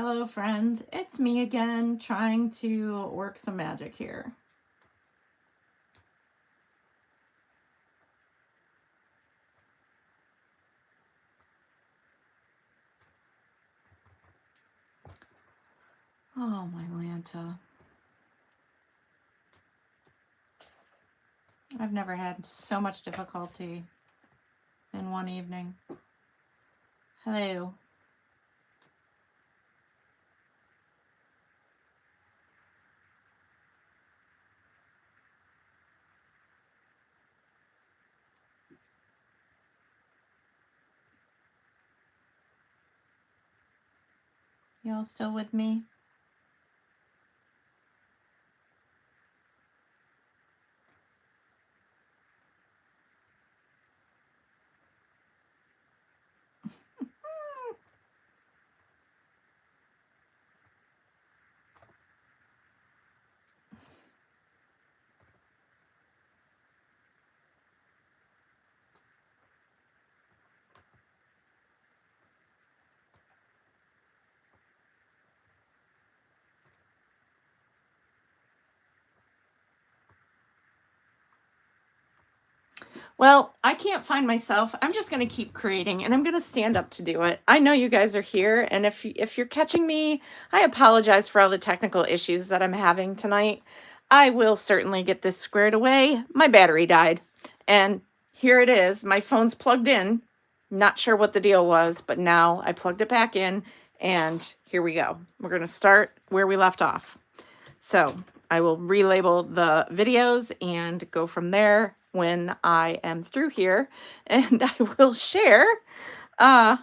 Hello friends, it's me again trying to work some magic here. Oh my Lanta. I've never had so much difficulty in one evening. Hello. Y'all still with me? Well, I can't find myself. I'm just going to keep creating and I'm going to stand up to do it. I know you guys are here, and if you're catching me, I apologize for all the technical issues that I'm having tonight. I will certainly get this squared away. My battery died, and here it is. My phone's plugged in. Not sure what the deal was, but now I plugged it back in, and here we go. We're going to start where we left off. So I will relabel the videos and go from there when I am through here, and I will share part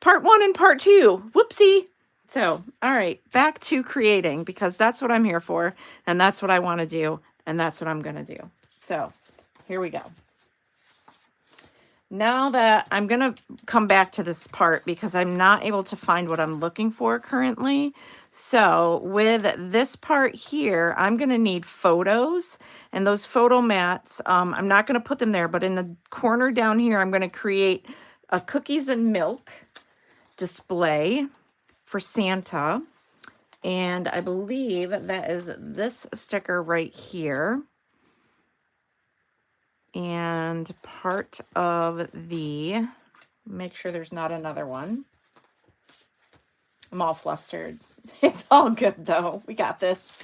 1 and part 2. Whoopsie. So, all right, back to creating, because that's what I'm here for, and that's what I want to do, and that's what I'm going to do. So here we go. Now that I'm going to come back to this part because I'm not able to find what I'm looking for currently. So with this part here, I'm going to need photos, and those photo mats, I'm not going to put them there, but in the corner down here, I'm going to create a cookies and milk display for Santa. And I believe that is this sticker right here. And part of the, make sure there's not another one. I'm all flustered. It's all good though. We got this.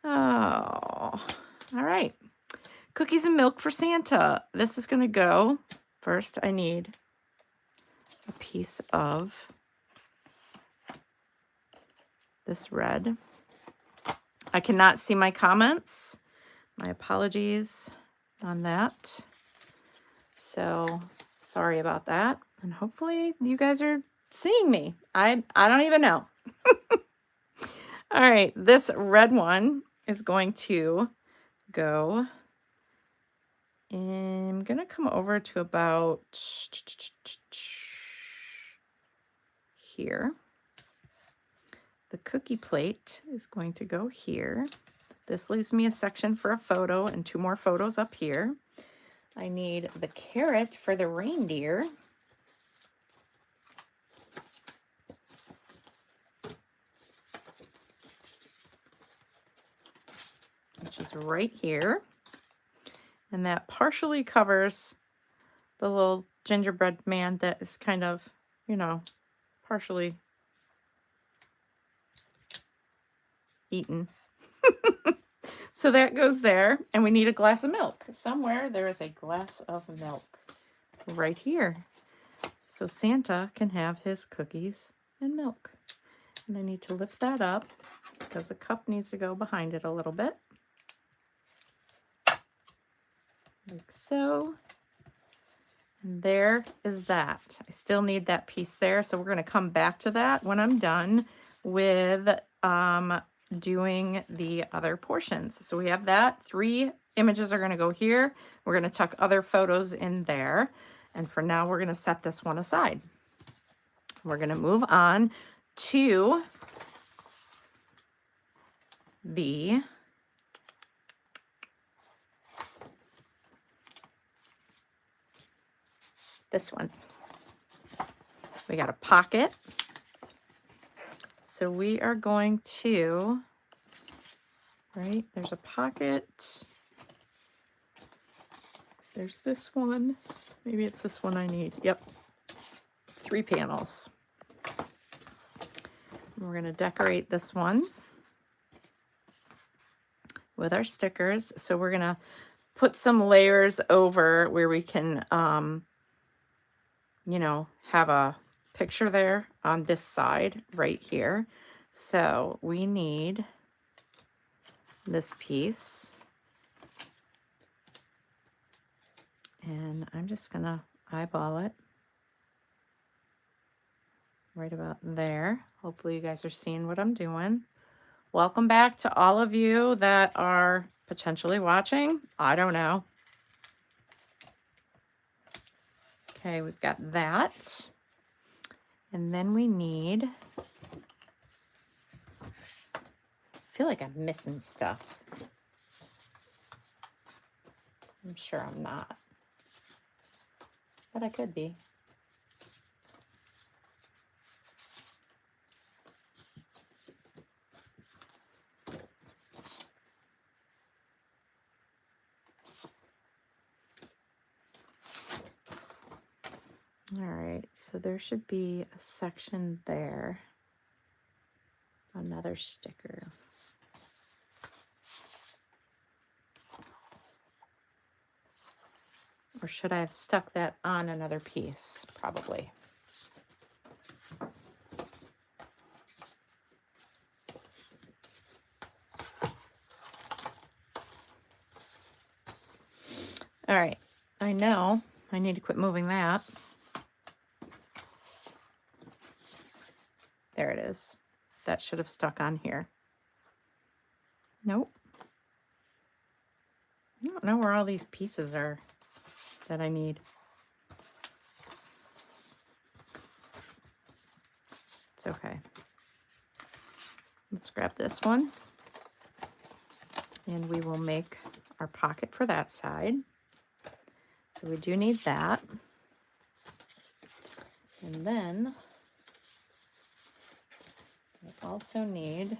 Oh, all right. Cookies and milk for Santa. This is going to go, first I need a piece of this red. I cannot see my comments. My apologies on that. So sorry about that. And hopefully you guys are seeing me. I don't even know. All right, this red one is going to go. I'm going to come over to about here. The cookie plate is going to go here. This leaves me a section for a photo and 2 more photos up here. I need the carrot for the reindeer. Which is right here. And that partially covers the little gingerbread man that is kind of, you know, partially eaten. So that goes there, and we need a glass of milk. Somewhere there is a glass of milk right here. So Santa can have his cookies and milk. And I need to lift that up because the cup needs to go behind it a little bit. Like so. And there is that. I still need that piece there, so we're going to come back to that when I'm done with doing the other portions. So we have that. 3 images are going to go here. We're going to tuck other photos in there. And for now, we're going to set this one aside. We're going to move on to the this one. We got a pocket. So we are going to, right, there's a pocket. There's this one. Maybe it's this one I need. Yep. 3 panels. We're going to decorate this one with our stickers. So we're going to put some layers over where we can, you know, have a picture there on this side right here. So we need this piece. And I'm just going to eyeball it right about there. Hopefully you guys are seeing what I'm doing. Welcome back to all of you that are potentially watching. I don't know. Okay, we've got that. And then we need, I feel like I'm missing stuff. I'm sure I'm not, but I could be. All right, so there should be a section there. Another sticker. Or should I have stuck that on another piece? Probably. All right, I know I need to quit moving that. There it is. That should have stuck on here. Nope. I don't know where all these pieces are that I need. It's okay. Let's grab this one. And we will make our pocket for that side. So we do need that. And then we also need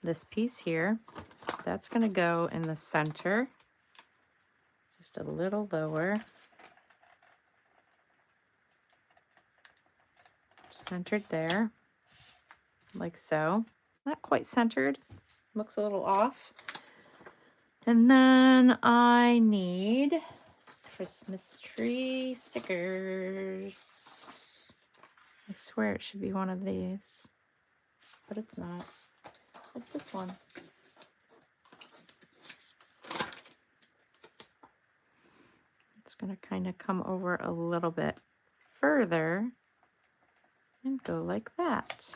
this piece here. That's going to go in the center, just a little lower. Centered there, like so. Not quite centered, looks a little off. And then I need Christmas tree stickers. I swear it should be one of these, but it's not. It's this one. It's going to kind of come over a little bit further and go like that.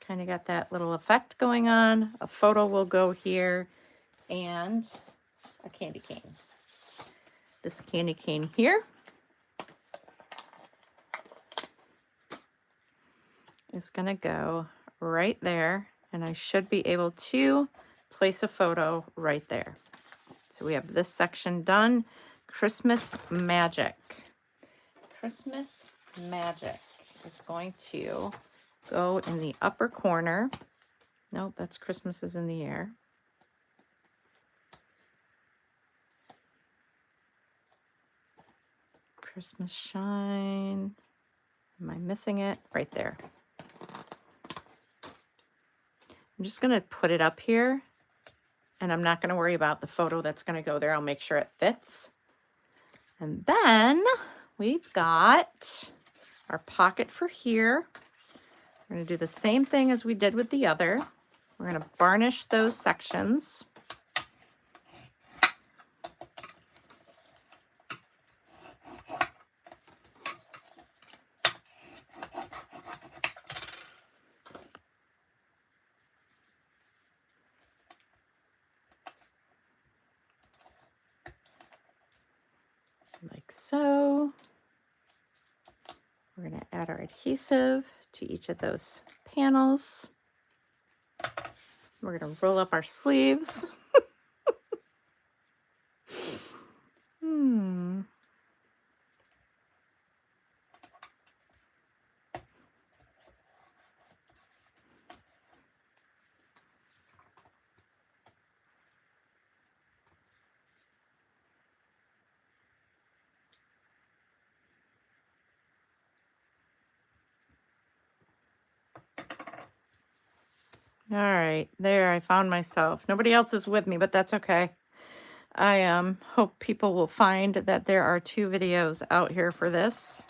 Kind of got that little effect going on. A photo will go here and a candy cane. This candy cane here is going to go right there, and I should be able to place a photo right there. So we have this section done. Christmas magic. Christmas magic is going to go in the upper corner. Nope, that's Christmas is in the air. Christmas shine. Am I missing it? Right there. I'm just going to put it up here, and I'm not going to worry about the photo that's going to go there. I'll make sure it fits. And then we've got our pocket for here. We're going to do the same thing as we did with the other. We're going to varnish those sections. Like so. We're going to add our adhesive to each of those panels. We're going to roll up our sleeves. All right, there, I found myself. Nobody else is with me, but that's okay. I hope people will find that there are 2 videos out here for this.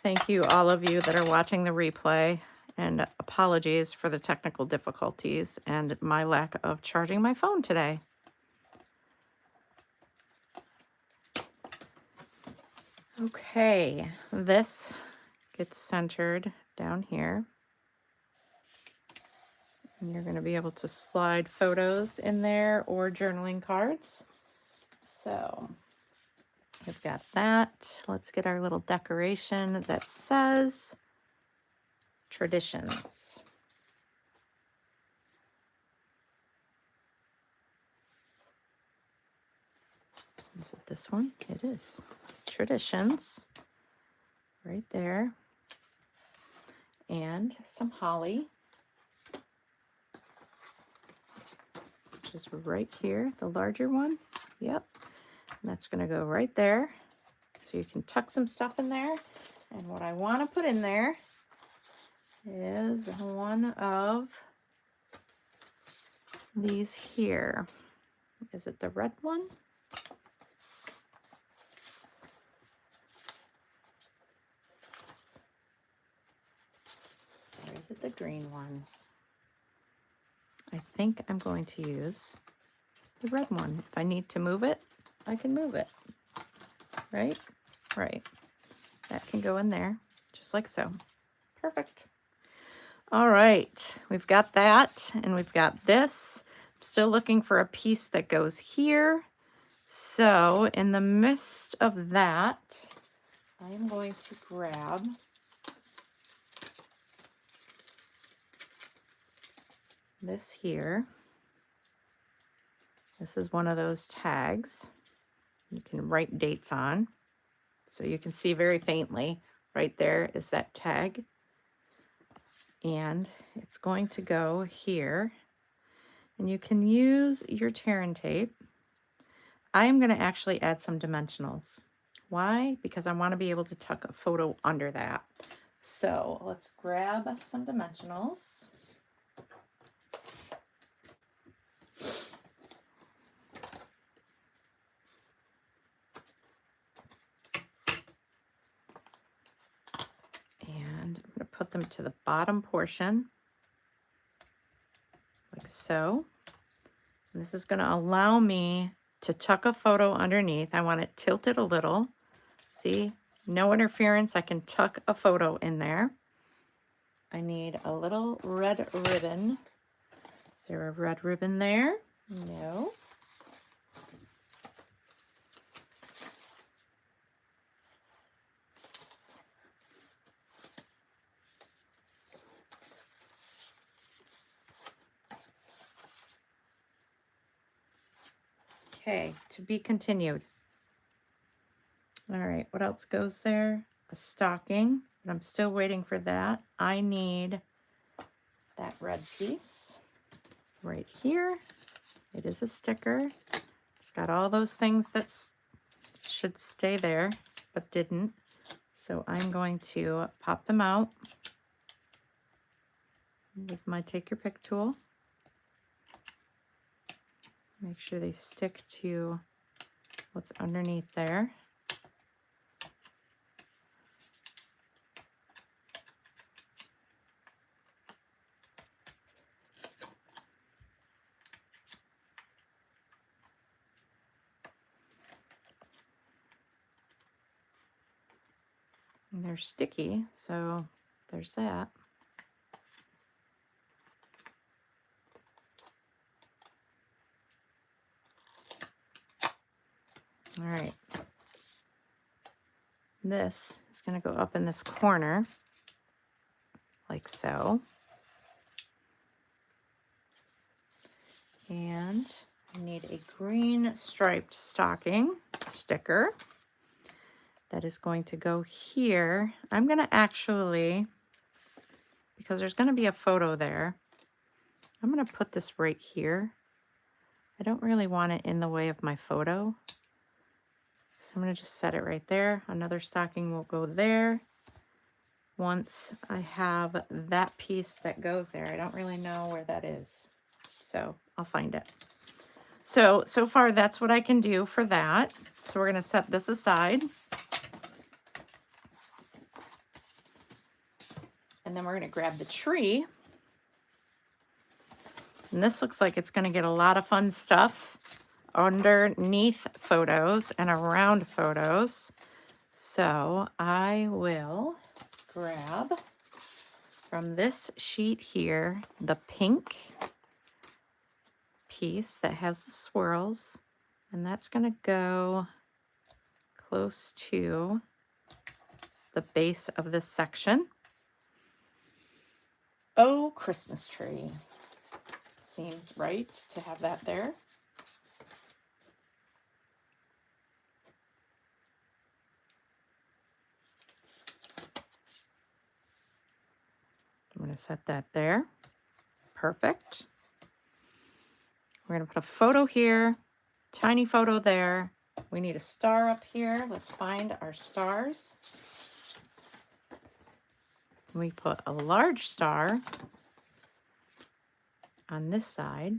Thank you, all of you that are watching the replay, and apologies for the technical difficulties and my lack of charging my phone today. Okay, this gets centered down here. And you're going to be able to slide photos in there or journaling cards. So we've got that. Let's get our little decoration that says traditions. Is it this one? It is. Traditions. Right there. And some holly, which is right here, the larger one. Yep. And that's going to go right there. So you can tuck some stuff in there. And what I want to put in there is one of these here. Is it the red one? Or is it the green one? I think I'm going to use the red one. If I need to move it, I can move it. Right? Right. That can go in there, just like so. Perfect. All right, we've got that, and we've got this. I'm still looking for a piece that goes here. So in the midst of that, I am going to grab this here. This is one of those tags you can write dates on. So you can see very faintly right there is that tag. And it's going to go here. And you can use your tear and tape. I am going to actually add some dimensionals. Why? Because I want to be able to tuck a photo under that. So let's grab some dimensionals. And I'm going to put them to the bottom portion, like so. And this is going to allow me to tuck a photo underneath. I want it tilted a little. See, no interference. I can tuck a photo in there. I need a little red ribbon. Is there a red ribbon there? No. Okay, to be continued. All right, what else goes there? A stocking, but I'm still waiting for that. I need that red piece right here. It is a sticker. It's got all those things that should stay there, but didn't. So I'm going to pop them out with my Take Your Pick tool. Make sure they stick to what's underneath there. And they're sticky, so there's that. All right. This is going to go up in this corner, like so. And I need a green striped stocking sticker that is going to go here. I'm going to actually, because there's going to be a photo there, I'm going to put this right here. I don't really want it in the way of my photo. So I'm going to just set it right there. Another stocking will go there. once I have that piece that goes there. I don't really know where that is, so I'll find it. So far that's what I can do for that. So we're going to set this aside. And then we're going to grab the tree. And this looks like it's going to get a lot of fun stuff underneath photos and around photos. So I will grab from this sheet here the pink piece that has the swirls, and that's going to go close to the base of this section. Oh, Christmas tree. Seems right to have that there. I'm going to set that there. Perfect. We're going to put a photo here, tiny photo there. We need a star up here. Let's find our stars. We put a large star on this side.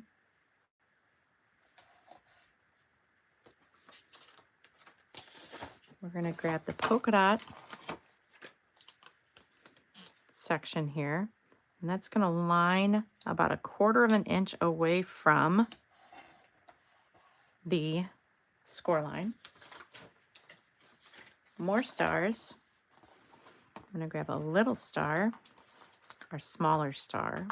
We're going to grab the polka dot section here, and that's going to line about 1/4 of an inch away from the score line. More stars. I'm going to grab a little star, or smaller star.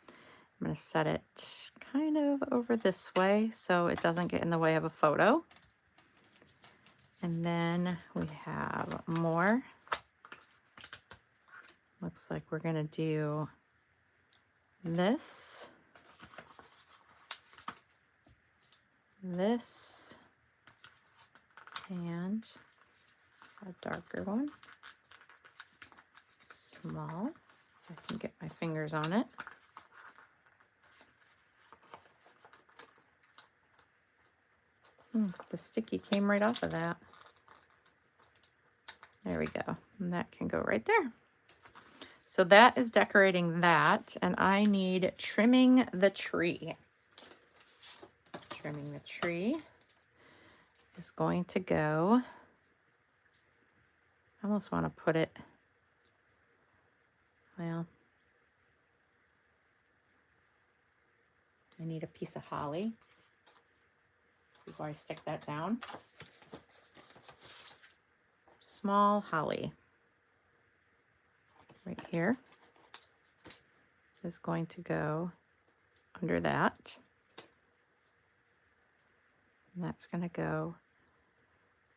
I'm going to set it kind of over this way so it doesn't get in the way of a photo. And then we have more. Looks like we're going to do this, this, and a darker one. Small. I can get my fingers on it. The sticky came right off of that. There we go. And that can go right there. So that is decorating that, and I need trimming the tree. Trimming the tree is going to go, I almost want to put it, well, I need a piece of holly before I stick that down. Small holly right here is going to go under that. And that's going to go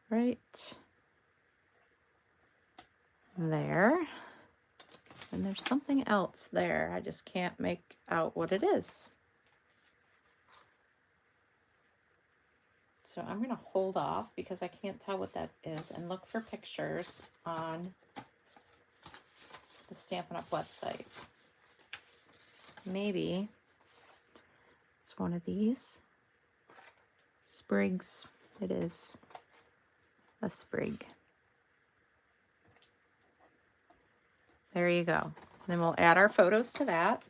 right there. And there's something else there. I just can't make out what it is. So I'm going to hold off because I can't tell what that is and look for pictures on the Stampin' Up! Website. Maybe it's one of these sprigs. It is a sprig. There you go. Then we'll add our photos to that.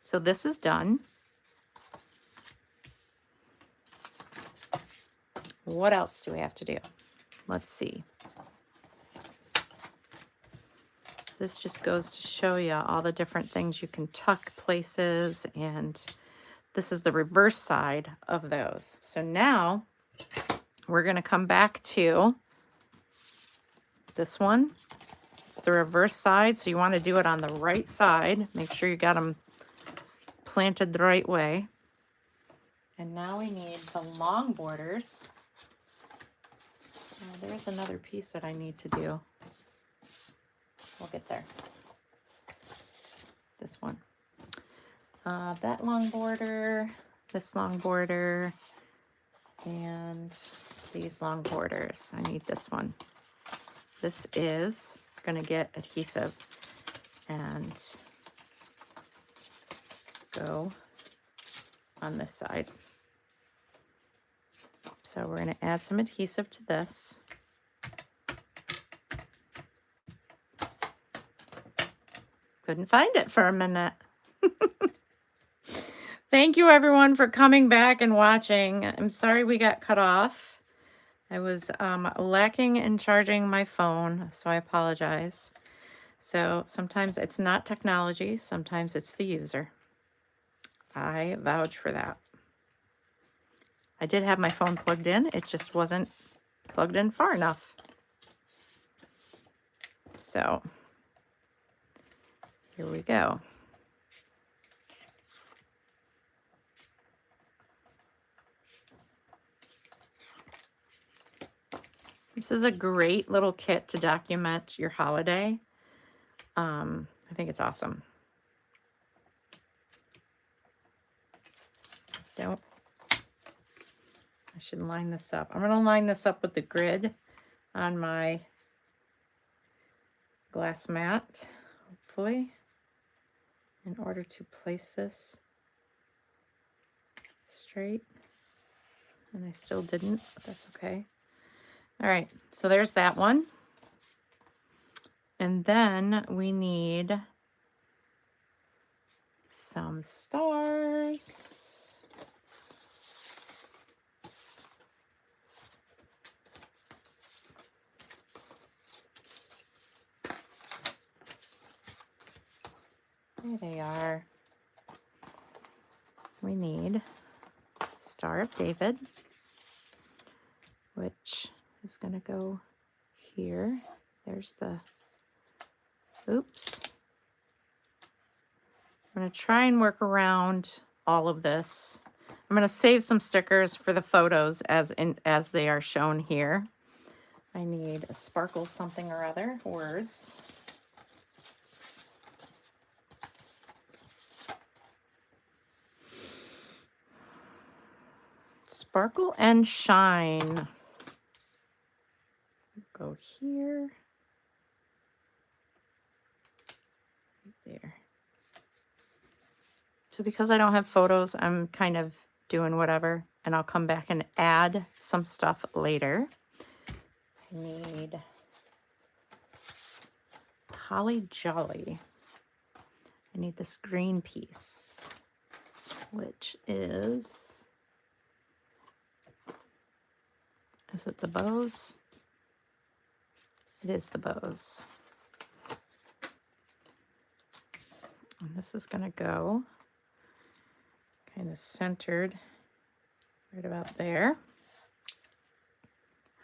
So this is done. What else do we have to do? Let's see. This just goes to show you all the different things you can tuck places, and this is the reverse side of those. So now we're going to come back to this one. It's the reverse side, so you want to do it on the right side. Make sure you got them planted the right way. And now we need the long borders. There's another piece that I need to do. We'll get there. This one. That long border, this long border, and these long borders. I need this one. This is going to get adhesive and go on this side. So we're going to add some adhesive to this. Couldn't find it for a minute. Thank you everyone for coming back and watching. I'm sorry we got cut off. I was lacking in charging my phone, so I apologize. So sometimes it's not technology, sometimes it's the user. I vouch for that. I did have my phone plugged in, it just wasn't plugged in far enough. So here we go. This is a great little kit to document your holiday. I think it's awesome. I should line this up. I'm going to line this up with the grid on my glass mat, hopefully, in order to place this straight. And I still didn't, but that's okay. All right, so there's that one. And then we need some stars. There they are. We need Star of David, which is going to go here. There's the, oops. I'm going to try and work around all of this. I'm going to save some stickers for the photos as they are shown here. I need a sparkle something or other, words. Sparkle and shine. Go here. Right there. So because I don't have photos, I'm kind of doing whatever, and I'll come back and add some stuff later. I need Holly Jolly. I need this green piece, which is it the bows? It is the bows. And this is going to go kind of centered right about there.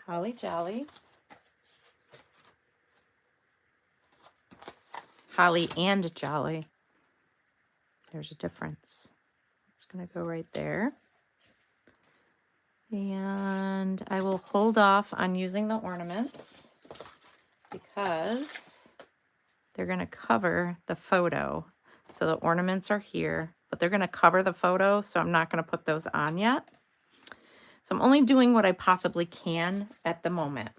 Holly Jolly. Holly and Jolly. There's a difference. It's going to go right there. And I will hold off on using the ornaments because they're going to cover the photo. So the ornaments are here, but they're going to cover the photo, so I'm not going to put those on yet. So I'm only doing what I possibly can at the moment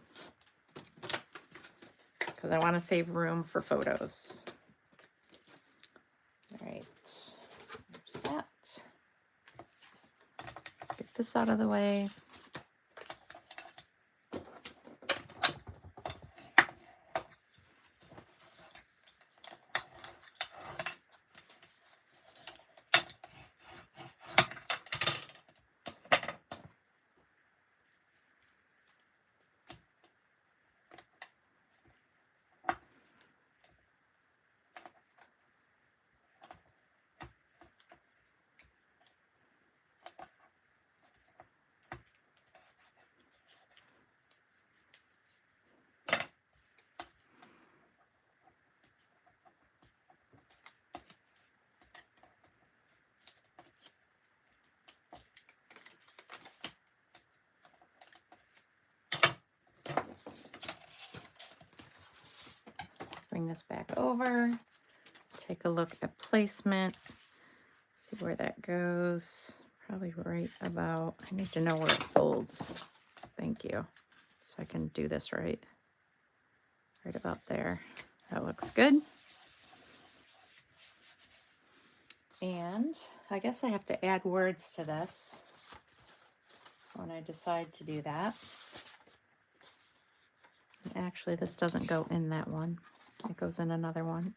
because I want to save room for photos. All right, there's that. Let's get this out of the way. Bring this back over, take a look at placement, see where that goes. Probably right about, I need to know where it folds. Thank you. So I can do this right about there. That looks good. And I guess I have to add words to this when I decide to do that. And actually, this doesn't go in that one. It goes in another one.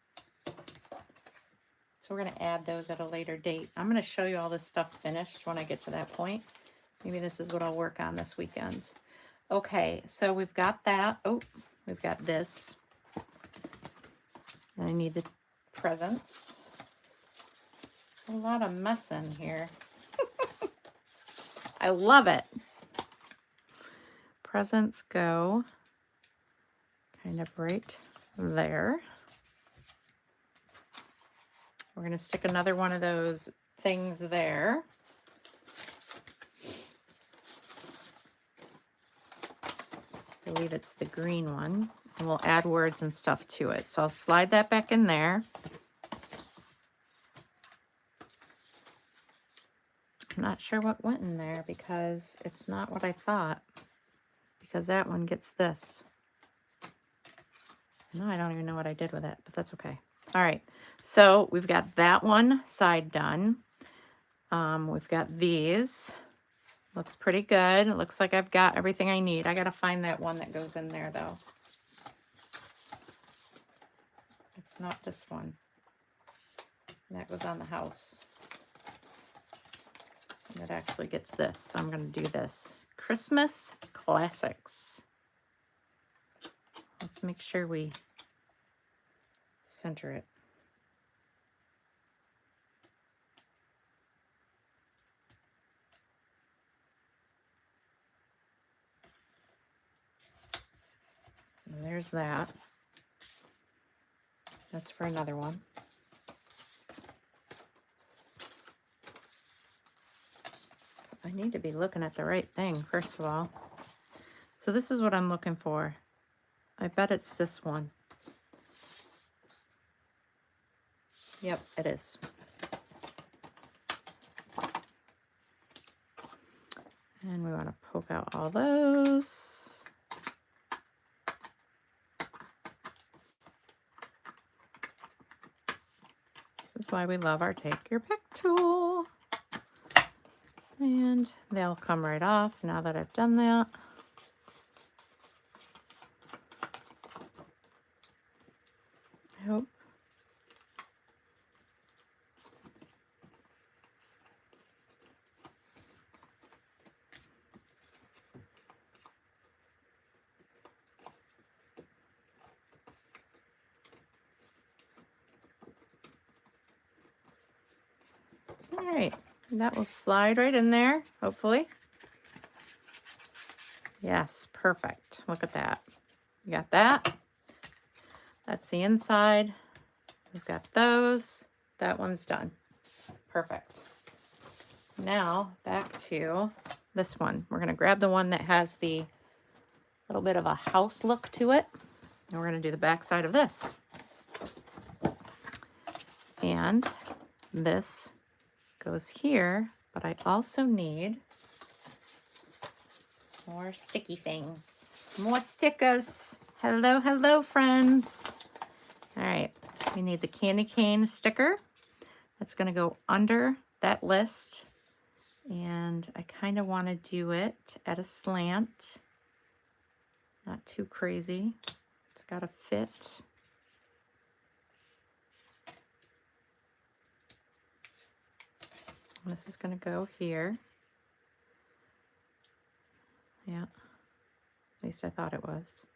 So we're going to add those at a later date. I'm going to show you all this stuff finished when I get to that point. Maybe this is what I'll work on this weekend. Okay, so we've got that. Oh, we've got this. And I need the presents. There's a lot of mess in here. I love it. Presents go kind of right there. We're going to stick another one of those things there. I believe it's the green one. And we'll add words and stuff to it. So I'll slide that back in there. I'm not sure what went in there because it's not what I thought. Because that one gets this. No, I don't even know what I did with it, but that's okay. All right, so we've got that one side done. We've got these. Looks pretty good. It looks like I've got everything I need. I got to find that one that goes in there, though. It's not this one. That goes on the house. And it actually gets this, so I'm going to do this. Christmas Classics. Let's make sure we center it. And there's that. That's for another one. I need to be looking at the right thing, first of all. So this is what I'm looking for. I bet it's this one. Yep, it is. And we want to poke out all those. This is why we love our Take Your Pick tool. And they'll come right off now that I've done that. I hope. All right, that will slide right in there, hopefully. Yes, perfect. Look at that. You got that. That's the inside. We've got those. That one's done. Perfect. Now back to this one. We're going to grab the one that has the little bit of a house look to it. And we're going to do the back side of this. And this goes here, but I also need more sticky things. More stickers. Hello, hello, friends. All right, we need the candy cane sticker. That's going to go under that list. And I kind of want to do it at a slant. Not too crazy. It's got to fit. This is going to go here. Yeah, at least I thought it was.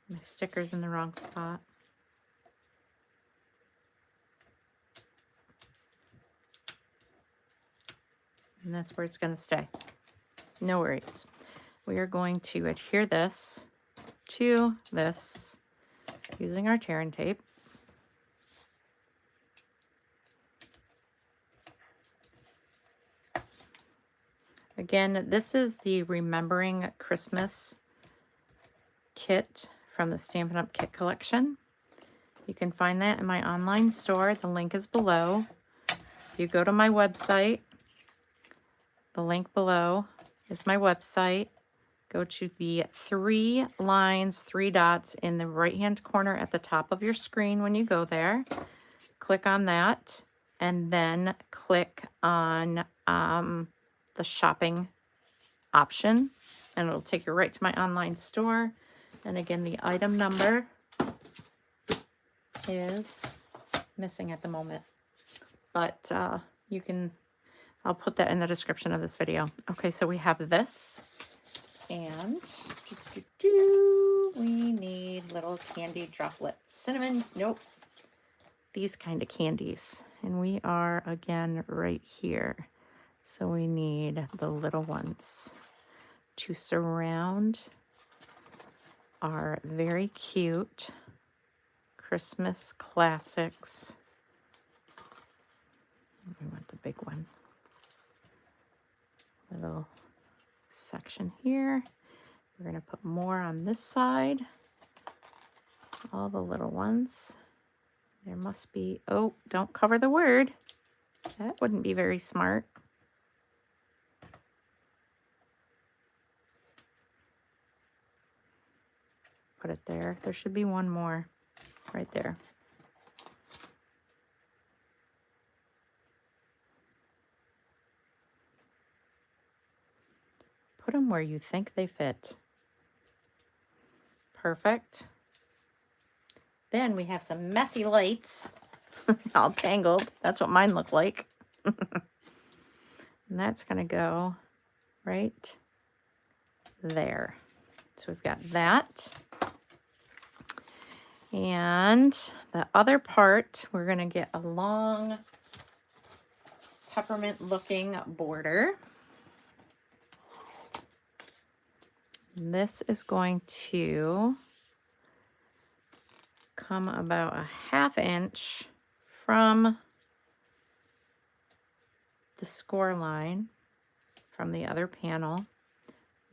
My sticker's in the wrong spot. And that's where it's going to stay. No worries. We are going to adhere this to this using our tear and tape. Again, this is the Remembering Christmas kit from the Stampin' Up! Kit collection. You can find that in my online store. The link is below. If you go to my website, the link below is my website. Go to the 3 lines, 3 dots in the right-hand corner at the top of your screen when you go there. Click on that, and then click on the shopping option, and it'll take you right to my online store. And again, the item number is missing at the moment. But you can, I'll put that in the description of this video. Okay, so we have this. And we need little candy droplets. Cinnamon, nope. These kind of candies. And we are, again, right here. So we need the little ones to surround our very cute Christmas classics. We want the big one. Little section here. We're going to put more on this side. All the little ones. There must be, oh, don't cover the word. That wouldn't be very smart. Put it there. There should be one more right there. Put them where you think they fit. Perfect. Then we have some messy lights. All tangled. That's what mine look like. And that's going to go right there. So we've got that. And the other part, we're going to get a long peppermint looking border. And this is going to come about a 1/2 inch from the score line from the other panel.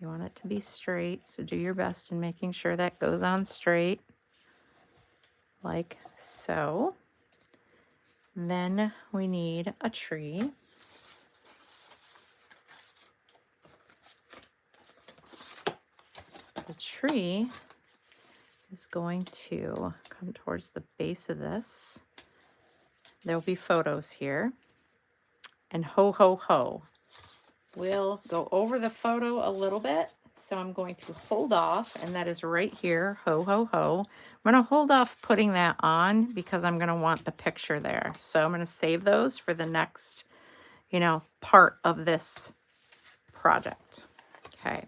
You want it to be straight, so do your best in making sure that goes on straight, like so. Then we need a tree. The tree is going to come towards the base of this. There'll be photos here. And ho, ho, ho. We'll go over the photo a little bit. So I'm going to hold off, and that is right here, ho, ho, ho. I'm going to hold off putting that on because I'm going to want the picture there. So I'm going to save those for the next, part of this project. Okay.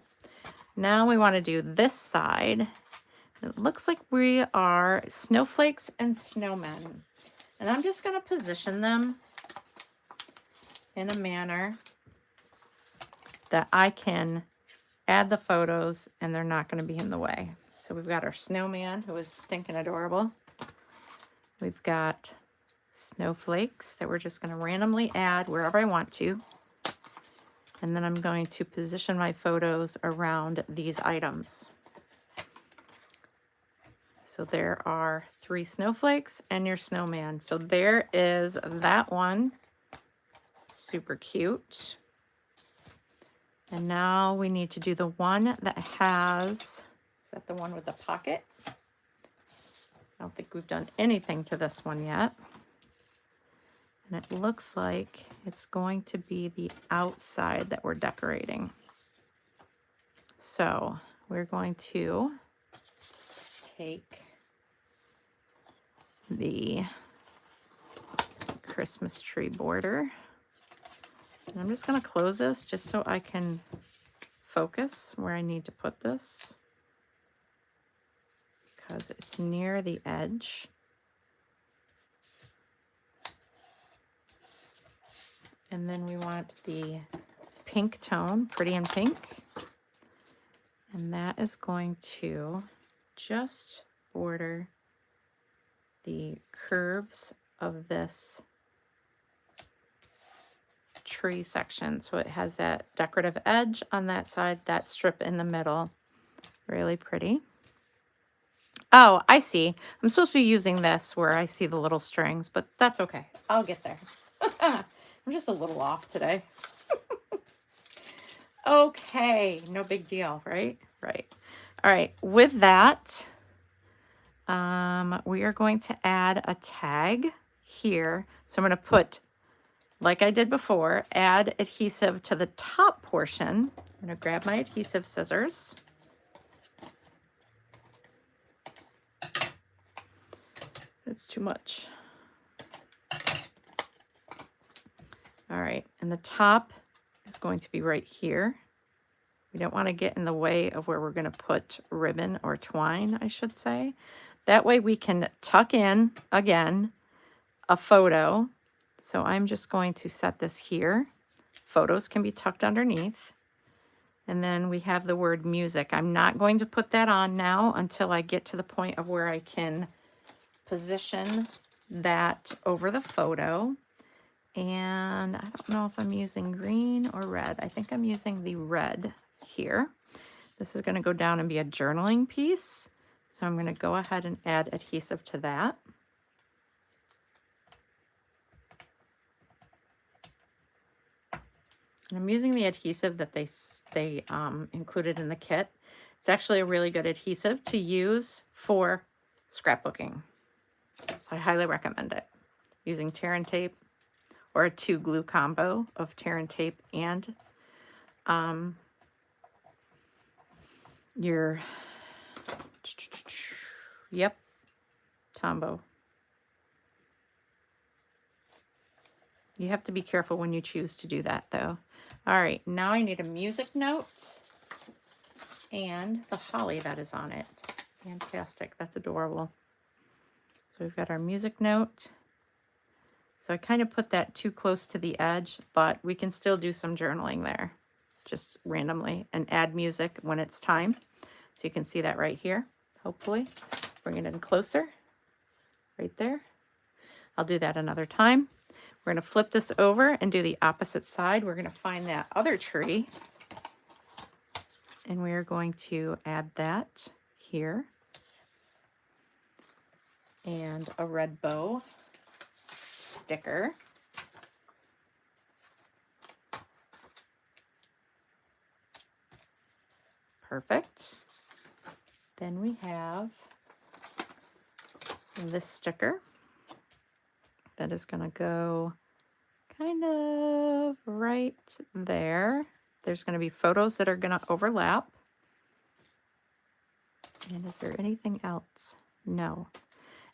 Now we want to do this side. It looks like we are snowflakes and snowmen. And I'm just going to position them in a manner that I can add the photos and they're not going to be in the way. So we've got our snowman, who is stinking adorable. We've got snowflakes that we're just going to randomly add wherever I want to. And then I'm going to position my photos around these items. So there are 3 snowflakes and your snowman. So there is that one. Super cute. And now we need to do the one that has, is that the one with the pocket? I don't think we've done anything to this one yet. And it looks like it's going to be the outside that we're decorating. So we're going to take the Christmas tree border. And I'm just going to close this just so I can focus where I need to put this, because it's near the edge. And then we want the pink tone, pretty in pink. And that is going to just border the curves of this tree section. So it has that decorative edge on that side, that strip in the middle. Really pretty. Oh, I see. I'm supposed to be using this where I see the little strings, but that's okay. I'll get there. I'm just a little off today. Okay, no big deal, right? Right. All right, with that, we are going to add a tag here. So I'm going to put, like I did before, add adhesive to the top portion. I'm going to grab my adhesive scissors. It's too much. All right, and the top is going to be right here. We don't want to get in the way of where we're going to put ribbon or twine, I should say. That way we can tuck in, again, a photo. So I'm just going to set this here. Photos can be tucked underneath. And then we have the word music. I'm not going to put that on now until I get to the point of where I can position that over the photo. And I don't know if I'm using green or red. I think I'm using the red here. This is going to go down and be a journaling piece. So I'm going to go ahead and add adhesive to that. And I'm using the adhesive that they included in the kit. It's actually a really good adhesive to use for scrapbooking. So I highly recommend it. Using tear and tape or a 2-glue combo of tear and tape and your, yep, Tombow. You have to be careful when you choose to do that though. All right, now I need a music note and the holly that is on it. Fantastic, that's adorable. So we've got our music note. So I kind of put that too close to the edge, but we can still do some journaling there, just randomly, and add music when it's time. So you can see that right here, hopefully. Bring it in closer, right there. I'll do that another time. We're going to flip this over and do the opposite side. We're going to find that other tree, and we're going to add that here. And a red bow sticker. Perfect. Then we have this sticker that is going to go kind of right there. There's going to be photos that are going to overlap. And is there anything else? No.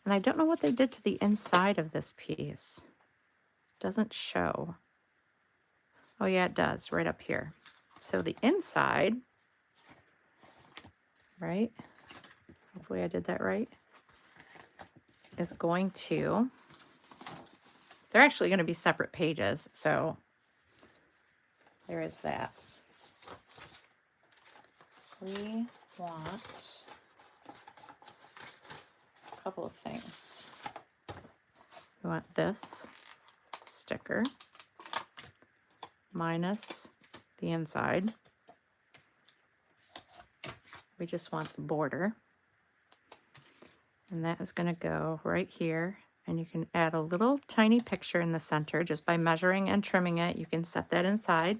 And I don't know what they did to the inside of this piece. Doesn't show. Oh yeah, it does, right up here. So the inside, right? Hopefully I did that right. Is going to, they're actually going to be separate pages. So there is that. We want a couple of things. We want this sticker minus the inside. We just want the border. And that is going to go right here. And you can add a little tiny picture in the center just by measuring and trimming it. You can set that inside.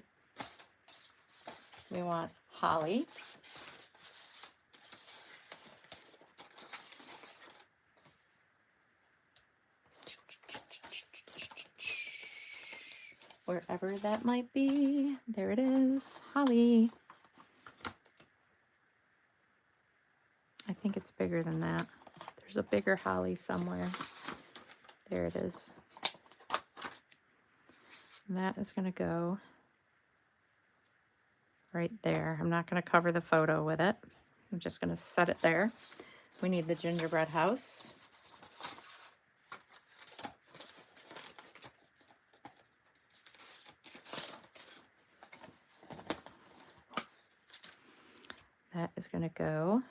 We want holly. Wherever that might be. There it is, holly. I think it's bigger than that. There's a bigger holly somewhere. There it is. And that is going to go right there. I'm not going to cover the photo with it. I'm just going to set it there. We need the gingerbread house. That is going to go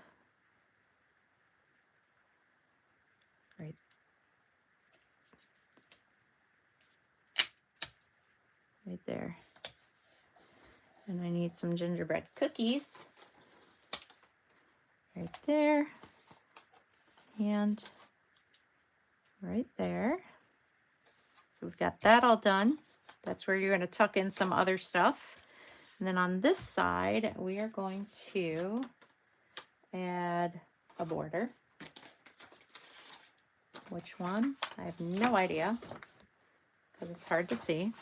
right there. And I need some gingerbread cookies right there and right there. So we've got that all done. That's where you're going to tuck in some other stuff. And then on this side, we are going to add a border. Which one? I have no idea because it's hard to see.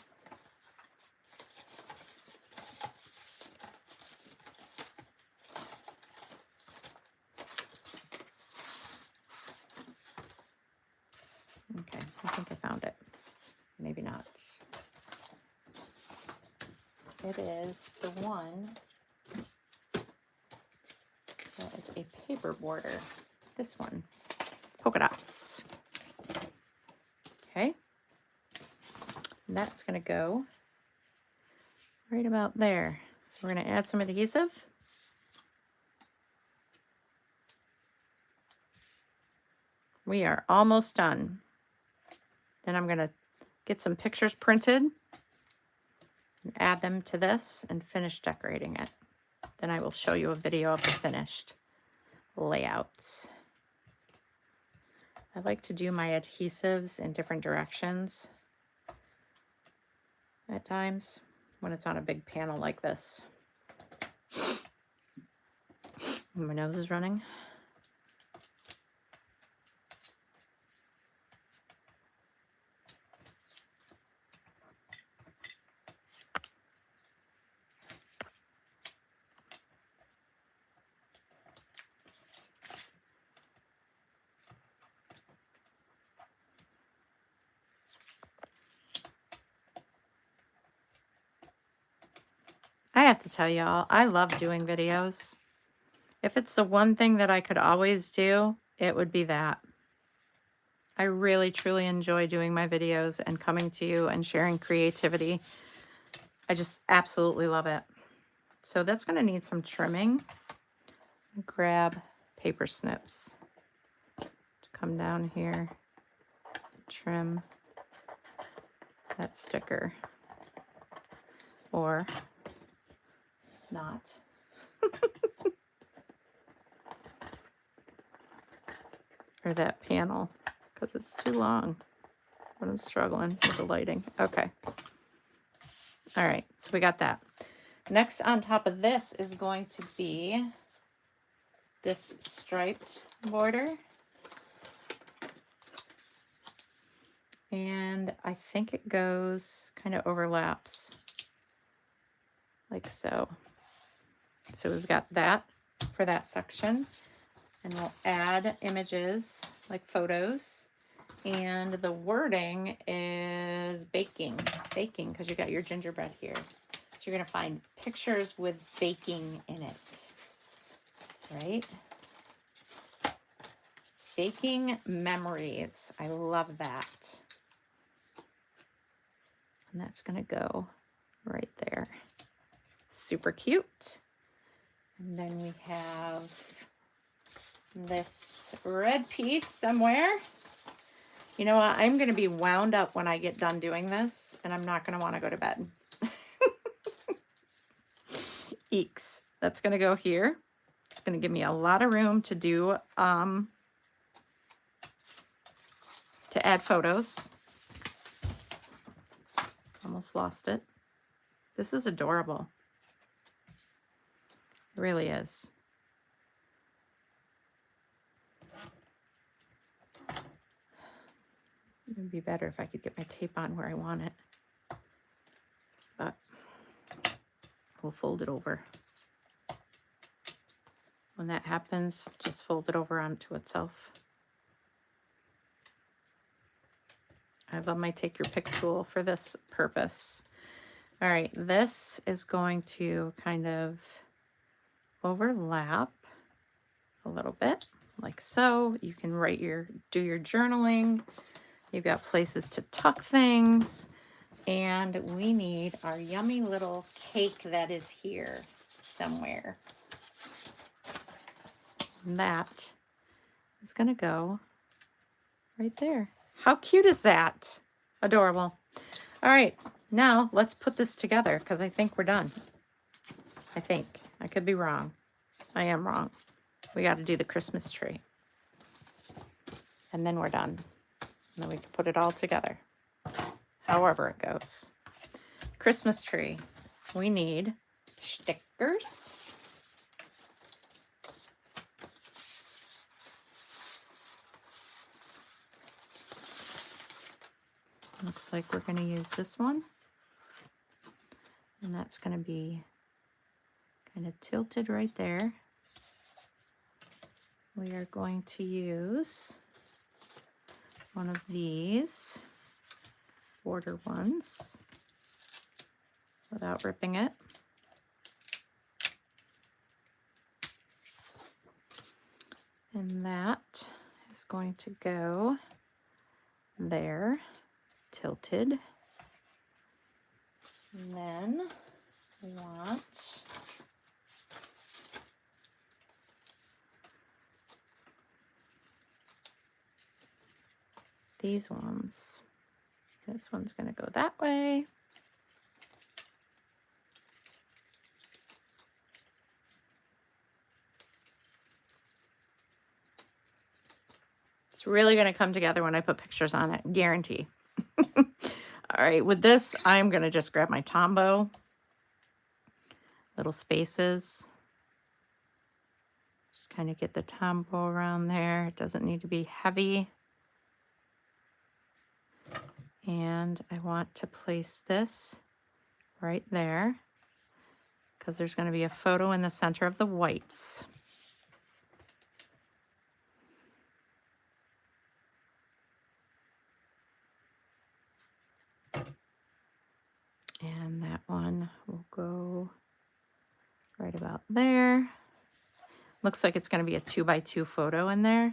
It is the one that is a paper border. This one, polka dots. Okay, and that's going to go right about there. So we're going to add some adhesive. We are almost done. Then I'm going to get some pictures printed and add them to this and finish decorating it. Then I will show you a video of the finished layouts. I like to do my adhesives in different directions at times when it's on a big panel like this. And my nose is running. I have to tell y'all, I love doing videos. If it's the one thing that I could always do, it would be that. I really, truly enjoy doing my videos and coming to you and sharing creativity. I just absolutely love it. So that's going to need some trimming. Grab paper snips to come down here, trim that sticker, or not. Or that panel, because it's too long, but I'm struggling with the lighting. Okay. All right, so we got that. Next on top of this is going to be this striped border. And I think it goes, kind of overlaps like so. So we've got that for that section. And we'll add images like photos. And the wording is baking, because you got your gingerbread here. So you're going to find pictures with baking in it, right? Baking memories. I love that. And that's going to go right there. Super cute. And then we have this red piece somewhere. You know what? I'm going to be wound up when I get done doing this, and I'm not going to want to go to bed. Eeks. That's going to go here. It's going to give me a lot of room to do, to add photos. Almost lost it. This is adorable. It really is. It would be better if I could get my tape on where I want it. But we'll fold it over. When that happens, just fold it over onto itself. I love my take your pick tool for this purpose. All right, this is going to kind of overlap a little bit, like so. You can do your journaling. You've got places to tuck things. And we need our yummy little cake that is here somewhere. And that is going to go right there. How cute is that? Adorable. All right, now let's put this together because I think we're done. I think. I could be wrong. I am wrong. We got to do the Christmas tree. And then we're done. And then we can put it all together. However it goes. Christmas tree. We need stickers. Looks like we're going to use this one. And that's going to be kind of tilted right there. We are going to use one of these border ones. without ripping it. And that is going to go there, tilted. And then we want these ones. This one's going to go that way. It's really going to come together when I put pictures on it, guarantee. All right, with this, I'm going to just grab my Tombow, little spaces. Just kind of get the Tombow around there. It doesn't need to be heavy. And I want to place this right there because there's going to be a photo in the center of the whites. And that one will go right about there. Looks like it's going to be a 2x2 photo in there.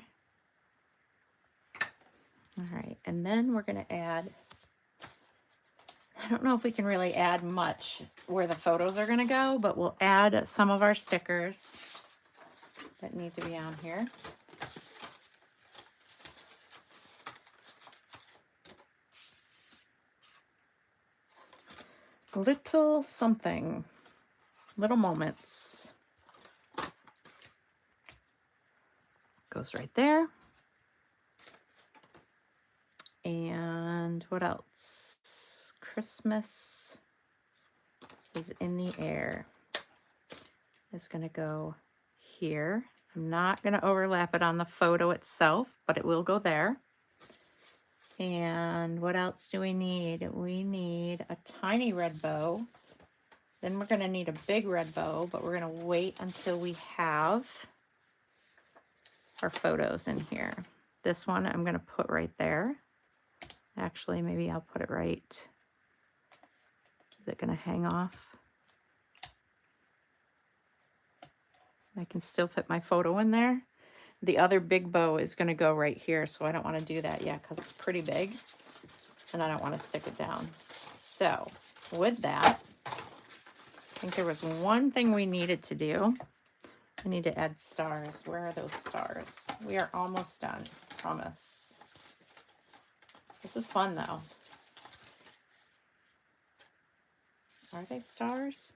All right, and then we're going to add, I don't know if we can really add much where the photos are going to go, but we'll add some of our stickers that need to be on here. Little something, little moments. Goes right there. And what else? Christmas is in the air. It's going to go here. I'm not going to overlap it on the photo itself, but it will go there. And what else do we need? We need a tiny red bow. Then we're going to need a big red bow, but we're going to wait until we have our photos in here. This one I'm going to put right there. Actually, maybe I'll put it right. Is it going to hang off? I can still fit my photo in there. The other big bow is going to go right here, so I don't want to do that yet because it's pretty big, and I don't want to stick it down. So with that, I think there was one thing we needed to do. I need to add stars. Where are those stars? We are almost done, promise. This is fun, though. Are they stars?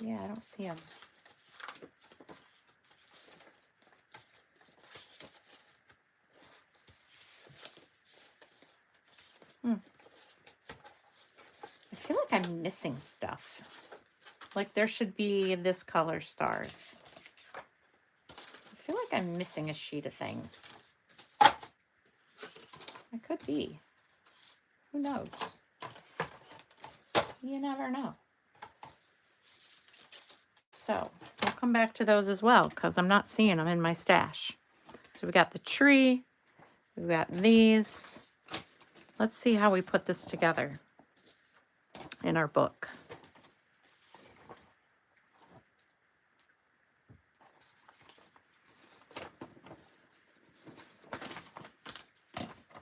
Yeah, I don't see them. I feel like I'm missing stuff. Like there should be this color stars. I feel like I'm missing a sheet of things. I could be. Who knows? You never know. So we'll come back to those as well because I'm not seeing them in my stash. So we got the tree. We've got these. Let's see how we put this together in our book.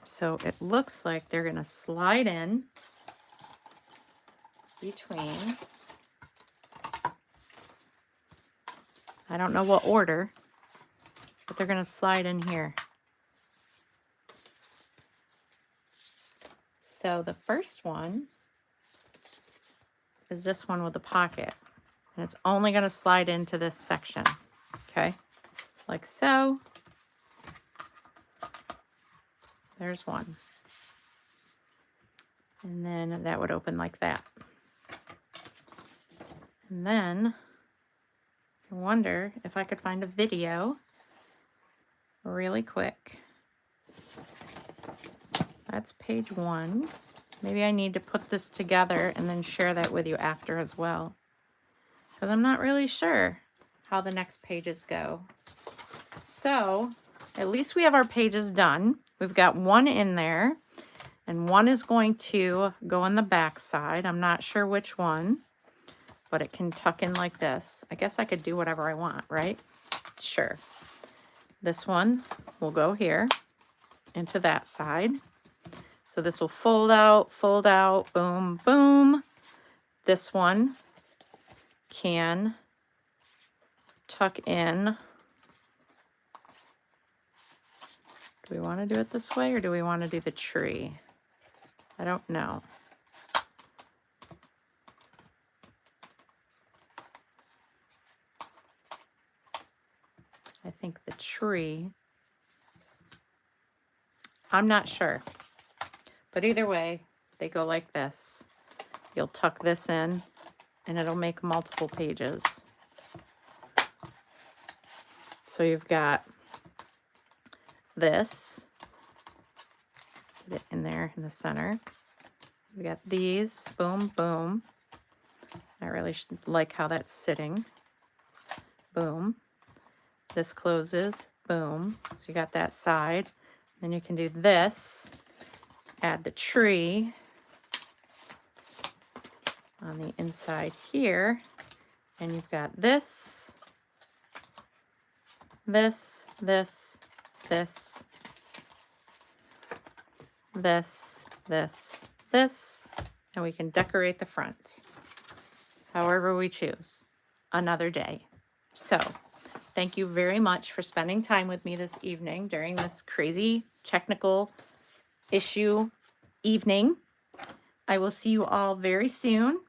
So it looks like they're going to slide in between, I don't know what order, but they're going to slide in here. So the first one is this one with the pocket, and it's only going to slide into this section, okay, like so. There's one. And then that would open like that. And then I wonder if I could find a video really quick. That's page 1. Maybe I need to put this together and then share that with you after as well, because I'm not really sure how the next pages go. So at least we have our pages done. We've got one in there, And one is going to go on the back side. I'm not sure which one, but it can tuck in like this. I guess I could do whatever I want, right? Sure. This one will go here into that side. So this will fold out, boom, boom. This one can tuck in. Do we want to do it this way or do we want to do the tree? I don't know. I think the tree, I'm not sure. But either way, they go like this. You'll tuck this in and it'll make multiple pages. So you've got this, get it in there in the center. We got these, boom, boom. I really like how that's sitting. Boom. This closes, boom. So you got that side. Then you can do this, add the tree on the inside here. And you've got this, this, this, this, this, this, this, and we can decorate the front however we choose another day. So thank you very much for spending time with me this evening during this crazy technical issue evening. I will see you all very soon.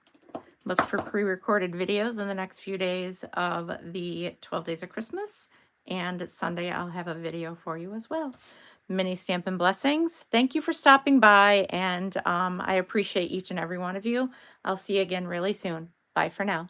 Look for pre-recorded videos in the next few days of the 12 Days of Christmas, and Sunday I'll have a video for you as well. Many Stampin' Blessings. Thank you for stopping by, and I appreciate each and every one of you. I'll see you again really soon. Bye for now.